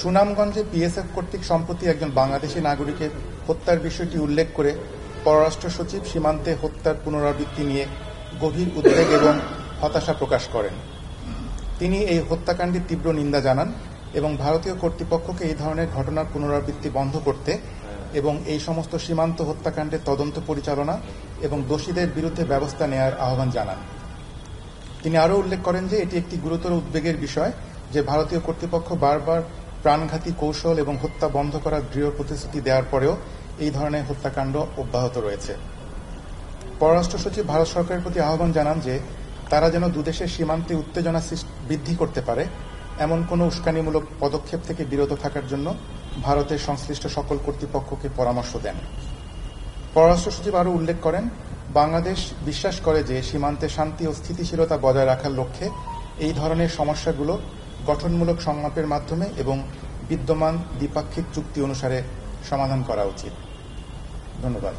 সুনামগঞ্জে বিএসএফ কর্তৃক সম্প্রতি একজন বাংলাদেশী নাগরিকের হত্যার বিষয়টি উল্লেখ করে পররাষ্ট্র সচিব সীমান্তে হত্যার পুনরাবৃত্তি নিয়ে গভীর উদ্বেগ এবং হতাশা প্রকাশ করেন। তিনি এই হত্যাকাণ্ডের তীব্র নিন্দা জানান এবং ভারতীয় কর্তৃপক্ষকে এই ধরনের ঘটনার পুনরাবৃত্তি বন্ধ করতে এবং এই সমস্ত সীমান্ত হত্যাকাণ্ডের তদন্ত পরিচালনা এবং দোষীদের বিরুদ্ধে ব্যবস্থা নেওয়ার আহ্বান জানান। তিনি আরও উল্লেখ করেন যে এটি একটি গুরুতর উদ্বেগের বিষয় যে ভারতীয় কর্তৃপক্ষ বারবার প্রাণঘাতী কৌশল এবং হত্যা বন্ধ করার দৃঢ় প্রতিশ্রুতি দেওয়ার পরেও এই ধরনের হত্যাকাণ্ড অব্যাহত রয়েছে। পররাষ্ট্র সচিব ভারত সরকারের প্রতি আহ্বান জানান যে তারা যেন দুদেশের সীমান্তে উত্তেজনা বৃদ্ধি করতে পারে এমন কোনো উস্কানিমূলক পদক্ষেপ থেকে বিরত থাকার জন্য ভারতের সংশ্লিষ্ট সকল কর্তৃপক্ষকে পরামর্শ দেন। পররাষ্ট্র সচিব আরও উল্লেখ করেন, বাংলাদেশ বিশ্বাস করে যে সীমান্তে শান্তি ও স্থিতিশীলতা বজায় রাখার লক্ষ্যে এই ধরনের সমস্যাগুলো গঠনমূলক সংলাপের মাধ্যমে এবং বিদ্যমান দ্বিপাক্ষিক চুক্তি অনুসারে সমাধান করা উচিত। ধন্যবাদ।